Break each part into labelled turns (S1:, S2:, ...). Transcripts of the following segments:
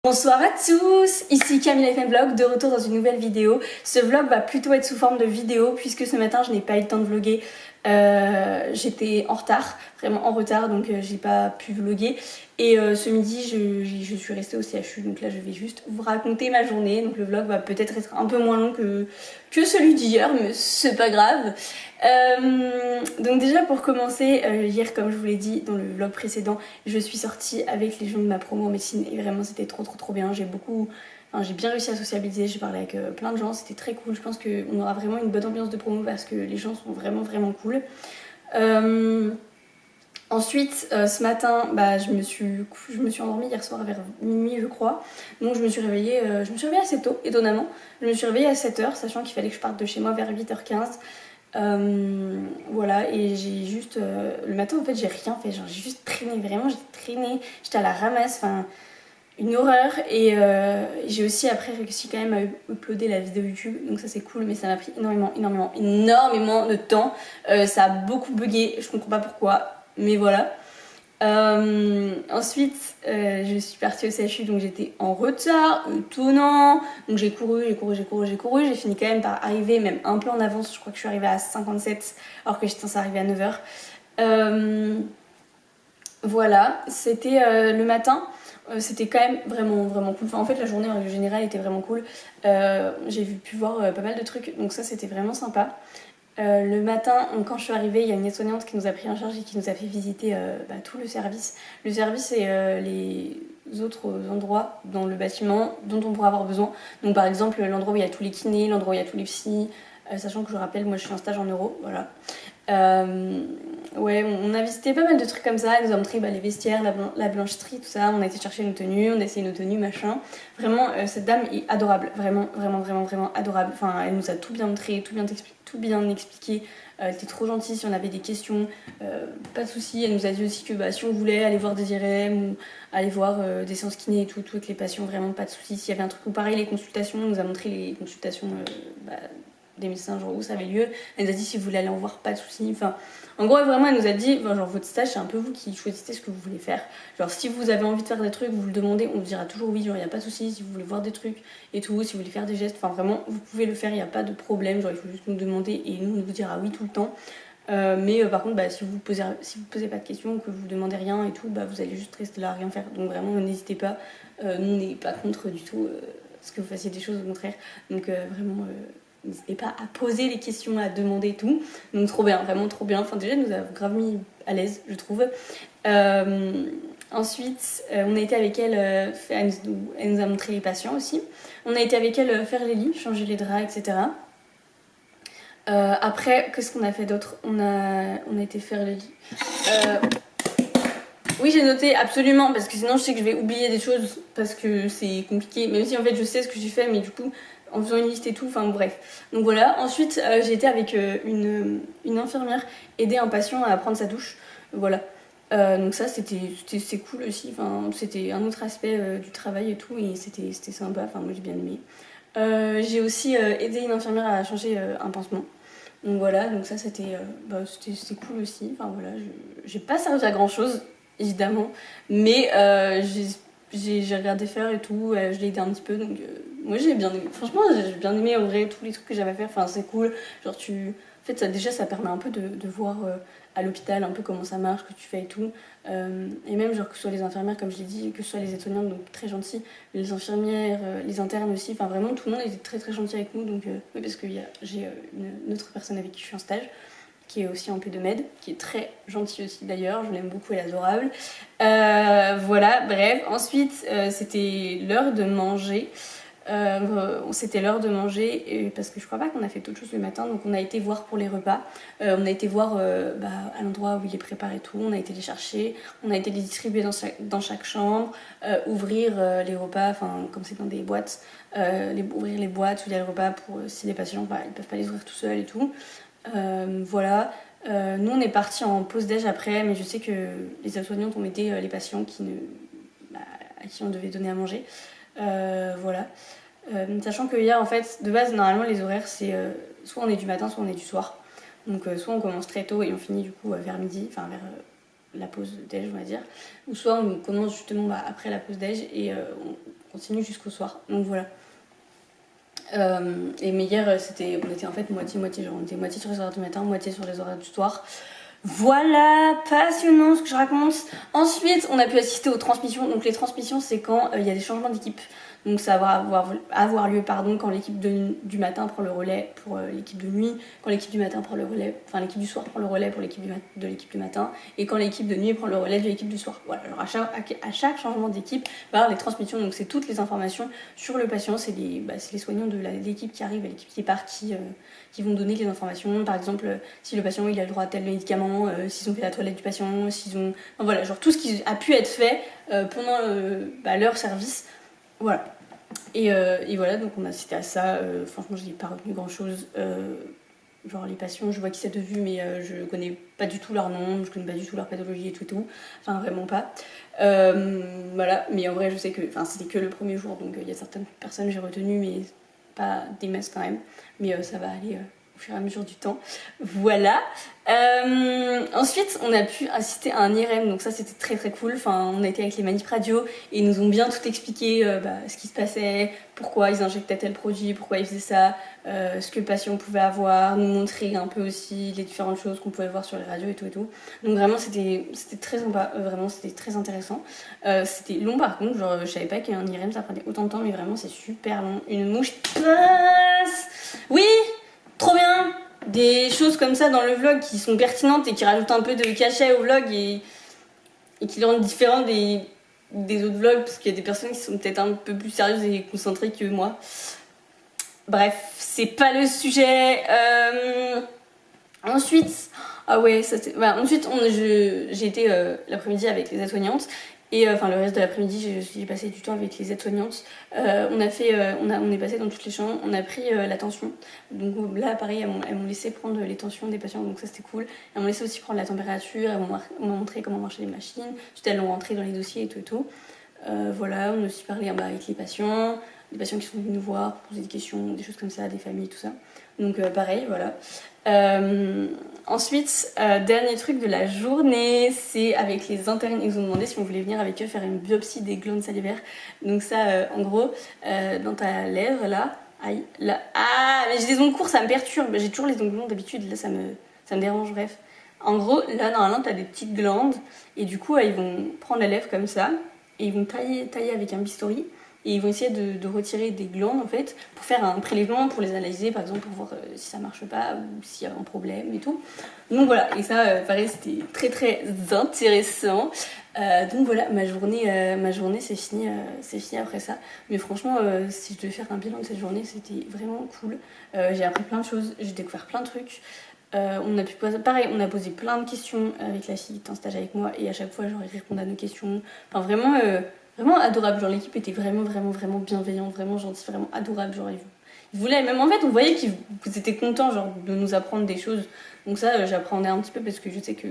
S1: Bonsoir à tous, ici Camille Life and Vlog, de retour dans une nouvelle vidéo. Ce vlog va plutôt être sous forme de vidéo puisque ce matin je n'ai pas eu le temps de vlogger. J'étais en retard, vraiment en retard, donc j'ai pas pu vlogger. Et ce midi je suis restée au CHU, donc là je vais juste vous raconter ma journée. Donc le vlog va peut-être être un peu moins long que celui d'hier, mais c'est pas grave. Donc déjà pour commencer, hier comme je vous l'ai dit dans le vlog précédent, je suis sortie avec les gens de ma promo en médecine et vraiment c'était trop bien. J'ai bien réussi à sociabiliser, j'ai parlé avec plein de gens, c'était très cool. Je pense qu'on aura vraiment une bonne ambiance de promo parce que les gens sont vraiment cool. Ensuite, ce matin, je me suis endormie hier soir vers minuit je crois. Donc je me suis réveillée assez tôt, étonnamment. Je me suis réveillée à 7h, sachant qu'il fallait que je parte de chez moi vers 8h15. Voilà, et j'ai juste le matin en fait j'ai rien fait, genre j'ai juste traîné, vraiment j'ai traîné, j'étais à la ramasse, enfin une horreur. Et j'ai aussi après réussi quand même à uploader la vidéo YouTube, donc ça c'est cool, mais ça m'a pris énormément de temps. Ça a beaucoup bugué, je comprends pas pourquoi, mais voilà. Ensuite je suis partie au CHU, donc j'étais en retard, étonnant, donc j'ai couru, j'ai fini quand même par arriver même un peu en avance. Je crois que je suis arrivée à 57 alors que j'étais censée arriver à 9h. Voilà, c'était le matin. C'était quand même vraiment cool. Enfin, en fait, la journée en règle générale était vraiment cool. J'ai pu voir pas mal de trucs, donc ça c'était vraiment sympa. Le matin, quand je suis arrivée, il y a une aide-soignante qui nous a pris en charge et qui nous a fait visiter tout le service. Le service et les autres endroits dans le bâtiment dont on pourra avoir besoin. Donc par exemple, l'endroit où il y a tous les kinés, l'endroit où il y a tous les psys, sachant que je rappelle, moi je suis en stage en neuro, voilà. Ouais, on a visité pas mal de trucs comme ça. Elle nous a montré les vestiaires, la blanchisserie, tout ça. On a été chercher nos tenues, on a essayé nos tenues, machin. Vraiment, cette dame est adorable. Vraiment adorable. Enfin, elle nous a tout bien montré, tout bien expliqué. Elle était trop gentille si on avait des questions. Pas de soucis. Elle nous a dit aussi que si on voulait aller voir des IRM ou aller voir des séances kiné et tout avec les patients, vraiment pas de soucis. S'il y avait un truc ou pareil, les consultations, elle nous a montré les consultations des médecins, genre où ça avait lieu. Elle nous a dit si vous voulez aller en voir, pas de soucis. Enfin, en gros, vraiment, elle nous a dit, genre votre stage, c'est un peu vous qui choisissez ce que vous voulez faire. Genre, si vous avez envie de faire des trucs, vous le demandez, on vous dira toujours oui, genre, il n'y a pas de soucis. Si vous voulez voir des trucs et tout, si vous voulez faire des gestes, enfin, vraiment, vous pouvez le faire, il n'y a pas de problème. Genre, il faut juste nous demander et nous, on vous dira oui tout le temps. Mais par contre, si vous posez pas de questions, que vous demandez rien et tout, vous allez juste rester là à rien faire. Donc, vraiment, n'hésitez pas. Nous, on n'est pas contre du tout ce que vous fassiez des choses, au contraire. Donc, vraiment. N'hésitez pas à poser les questions, à demander et tout. Donc trop bien, vraiment trop bien. Enfin déjà, elle nous a grave mis à l'aise, je trouve. Ensuite, on a été avec elle, elle nous a montré les patients aussi. On a été avec elle faire les lits, changer les draps, etc. Après, qu'est-ce qu'on a fait d'autre? On a été faire les lits. Oui, j'ai noté absolument, parce que sinon je sais que je vais oublier des choses, parce que c'est compliqué. Même si en fait je sais ce que j'ai fait, mais du coup, en faisant une liste et tout, enfin bref. Donc voilà, ensuite j'ai été avec une infirmière aider un patient à prendre sa douche. Voilà. Donc ça c'est cool aussi, enfin, c'était un autre aspect du travail et tout, et c'était sympa, enfin moi j'ai bien aimé. J'ai aussi aidé une infirmière à changer un pansement. Donc voilà, donc ça c'était cool aussi. Enfin voilà, j'ai pas servi à grand chose, évidemment, mais j'ai regardé faire et tout, je l'ai aidé un petit peu, donc moi j'ai bien aimé. Franchement, j'ai bien aimé en vrai tous les trucs que j'avais à faire, enfin c'est cool. Genre en fait ça permet un peu de voir à l'hôpital un peu comment ça marche, que tu fais et tout. Et même genre que ce soit les infirmières comme je l'ai dit, que ce soit les aides-soignantes, donc très gentilles, les infirmières, les internes aussi, enfin vraiment tout le monde était très gentil avec nous. Donc oui, parce que j'ai une autre personne avec qui je suis en stage qui est aussi en P2Med, qui est très gentille aussi d'ailleurs, je l'aime beaucoup, elle est adorable. Voilà, bref, ensuite c'était l'heure de manger. C'était l'heure de manger et parce que je crois pas qu'on a fait d'autres choses le matin, donc on a été voir pour les repas. On a été voir à l'endroit où il est préparé et tout, on a été les chercher, on a été les distribuer dans chaque chambre, ouvrir les repas, enfin comme c'est dans des boîtes, ouvrir les boîtes où il y a les repas pour si les patients ils peuvent pas les ouvrir tout seuls et tout. Voilà. Nous on est partis en pause déj après, mais je sais que les aides-soignantes ont aidé les patients à qui on devait donner à manger. Voilà. Sachant que hier en fait de base normalement les horaires c'est soit on est du matin soit on est du soir, donc soit on commence très tôt et on finit du coup vers midi, enfin vers la pause déj on va dire, ou soit on commence justement après la pause déj et continue jusqu'au soir. Donc voilà. Mais hier, on était en fait moitié-moitié, genre on était moitié sur les horaires du matin, moitié sur les horaires du soir. Voilà, passionnant ce que je raconte. Ensuite, on a pu assister aux transmissions. Donc les transmissions, c'est quand il y a des changements d'équipe. Donc ça va avoir lieu quand l'équipe du matin prend le relais pour l'équipe de nuit, quand l'équipe du matin prend le relais, enfin l'équipe du soir prend le relais pour l'équipe de l'équipe du matin, et quand l'équipe de nuit prend le relais de l'équipe du soir. Voilà, alors à chaque changement d'équipe, les transmissions, donc c'est toutes les informations sur le patient, c'est les soignants de l'équipe qui arrive et l'équipe qui part qui vont donner les informations. Par exemple, si le patient il a le droit à tel médicament, s'ils ont fait la toilette du patient, s'ils ont... Enfin, voilà, genre tout ce qui a pu être fait pendant leur service. Voilà. Et voilà, donc on a assisté à ça. Franchement, je n'ai pas retenu grand chose. Genre les patients, je vois qui c'est de vue, mais je connais pas du tout leur nom, je connais pas du tout leur pathologie et tout. Enfin, vraiment pas. Voilà, mais en vrai, je sais que c'était que le premier jour, donc il y a certaines personnes que j'ai retenues, mais pas des masses quand même. Mais ça va aller au fur et à mesure du temps. Voilà. Ensuite, on a pu assister à un IRM, donc ça c'était très très cool. Enfin, on a été avec les manip radio et ils nous ont bien tout expliqué ce qui se passait, pourquoi ils injectaient tel produit, pourquoi ils faisaient ça, ce que le patient pouvait avoir, nous montrer un peu aussi les différentes choses qu'on pouvait voir sur les radios et tout. Donc vraiment c'était très sympa, vraiment c'était très intéressant. C'était long par contre, genre je savais pas qu'un IRM ça prenait autant de temps, mais vraiment c'est super long. Une mouche passe. Oui, trop bien. Des choses comme ça dans le vlog qui sont pertinentes et qui rajoutent un peu de cachet au vlog et qui le rendent différent des autres vlogs, parce qu'il y a des personnes qui sont peut-être un peu plus sérieuses et concentrées que moi. Bref, c'est pas le sujet. Ensuite, ensuite j'ai été l'après-midi avec les aides-soignantes. Et le reste de l'après-midi, j'ai passé du temps avec les aides-soignantes. On est passé dans toutes les chambres, on a pris la tension. Donc là, pareil, elles m'ont laissé prendre les tensions des patients, donc ça c'était cool. Elles m'ont laissé aussi prendre la température, elles m'ont montré comment marchaient les machines. Ensuite, elles l'ont rentré dans les dossiers et tout. Voilà, on a aussi parlé avec les patients qui sont venus nous voir, pour poser des questions, des choses comme ça, des familles, tout ça. Donc pareil, voilà. Ensuite, dernier truc de la journée, c'est avec les internes. Ils nous ont demandé si on voulait venir avec eux faire une biopsie des glandes salivaires. Donc ça, en gros, dans ta lèvre, là, aïe, là, mais j'ai des ongles courts, ça me perturbe. J'ai toujours les ongles longs d'habitude, là, ça me dérange, bref. En gros, là, normalement, t'as des petites glandes, et du coup, ils vont prendre la lèvre comme ça, et ils vont tailler avec un bistouri. Et ils vont essayer de retirer des glandes en fait pour faire un prélèvement, pour les analyser par exemple, pour voir si ça marche pas ou s'il y a un problème et tout. Donc voilà, et ça pareil c'était très très intéressant. Donc voilà, ma journée c'est fini après ça. Mais franchement, si je devais faire un bilan de cette journée, c'était vraiment cool. J'ai appris plein de choses, j'ai découvert plein de trucs. On a posé plein de questions avec la fille qui était en stage avec moi et à chaque fois genre ils répondent à nos questions. Enfin vraiment adorable, genre l'équipe était vraiment bienveillante, vraiment gentille, vraiment adorable, genre ils voulaient, même en fait on voyait qu'ils étaient contents genre de nous apprendre des choses. Donc ça j'apprenais un petit peu parce que je sais que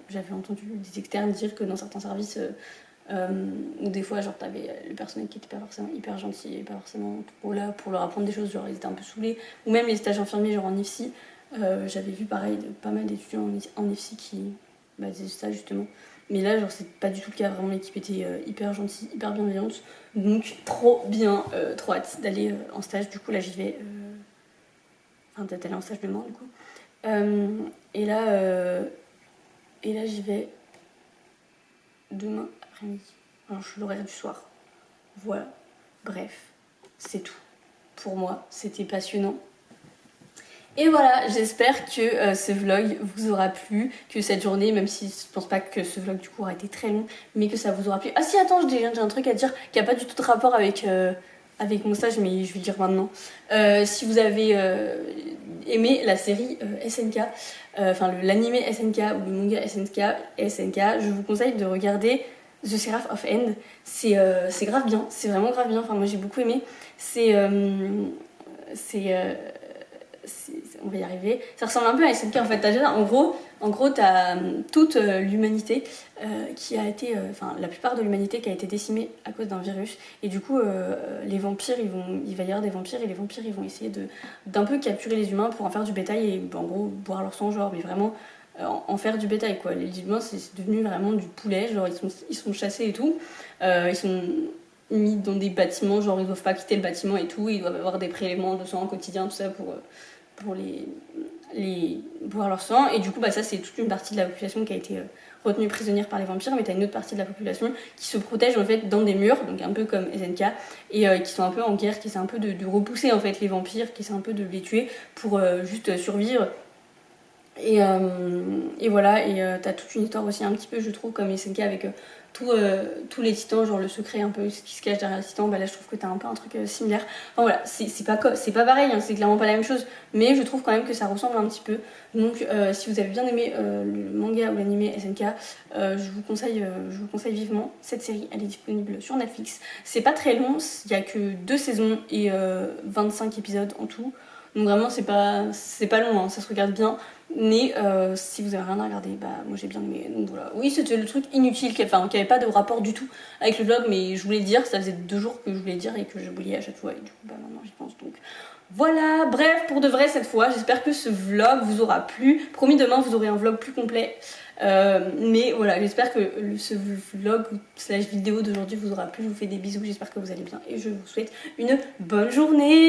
S1: j'avais entendu des externes dire que dans certains services où des fois genre t'avais le personnel qui était pas forcément hyper gentil et pas forcément trop là pour leur apprendre des choses, genre ils étaient un peu saoulés, ou même les stages infirmiers genre en IFSI. J'avais vu pareil pas mal d'étudiants en IFSI qui faisaient ça justement. Mais là, genre, c'est pas du tout le cas. Vraiment, l'équipe était hyper gentille, hyper bienveillante. Donc, trop bien, trop hâte d'aller en stage. Du coup, là, j'y vais. Enfin, peut-être aller en stage demain, du coup. Et là, j'y vais demain après-midi. Alors, je suis l'horaire du soir. Voilà. Bref, c'est tout. Pour moi, c'était passionnant. Et voilà, j'espère que ce vlog vous aura plu, que cette journée, même si je pense pas que ce vlog du coup aura été très long, mais que ça vous aura plu. Ah si, attends, j'ai un truc à dire qui a pas du tout de rapport avec mon stage, mais je vais le dire maintenant. Si vous avez aimé la série SNK, l'anime SNK ou le manga SNK, je vous conseille de regarder The Seraph of End. C'est grave bien, c'est vraiment grave bien. Enfin, moi j'ai beaucoup aimé. On va y arriver. Ça ressemble un peu à SNK en fait. En gros, t'as toute l'humanité qui a été, la plupart de l'humanité qui a été décimée à cause d'un virus. Et du coup, les vampires, il va y avoir des vampires et les vampires, ils vont essayer d'un peu capturer les humains pour en faire du bétail et en gros boire leur sang, genre, mais vraiment en faire du bétail quoi. Les humains, c'est devenu vraiment du poulet, genre ils sont chassés et tout. Ils sont mis dans des bâtiments, genre ils doivent pas quitter le bâtiment et tout, ils doivent avoir des prélèvements de sang au quotidien, tout ça pour boire leur sang. Et du coup, bah, ça, c'est toute une partie de la population qui a été retenue prisonnière par les vampires, mais t'as une autre partie de la population qui se protège en fait dans des murs, donc un peu comme SNK, et qui sont un peu en guerre, qui essaient un peu de repousser en fait les vampires, qui essaient un peu de les tuer pour juste survivre. Et voilà, et t'as toute une histoire aussi un petit peu, je trouve, comme SNK avec tous les titans, genre le secret un peu, ce qui se cache derrière les titans. Bah là, je trouve que t'as un peu un truc similaire. Enfin voilà, c'est pas pareil, hein, c'est clairement pas la même chose, mais je trouve quand même que ça ressemble un petit peu. Donc si vous avez bien aimé le manga ou l'anime SNK, je vous conseille vivement cette série. Elle est disponible sur Netflix. C'est pas très long, il y a que 2 saisons et 25 épisodes en tout. Donc vraiment, c'est pas long, hein, ça se regarde bien. Mais si vous avez rien à regarder, bah moi j'ai bien aimé. Donc voilà. Oui, c'était le truc inutile qui avait pas de rapport du tout avec le vlog, mais je voulais le dire. Ça faisait 2 jours que je voulais le dire et que j'oubliais à chaque fois. Et du coup, bah maintenant j'y pense. Donc voilà. Bref, pour de vrai cette fois, j'espère que ce vlog vous aura plu. Promis, demain vous aurez un vlog plus complet. Mais voilà, j'espère que ce vlog slash vidéo d'aujourd'hui vous aura plu. Je vous fais des bisous, j'espère que vous allez bien et je vous souhaite une bonne journée.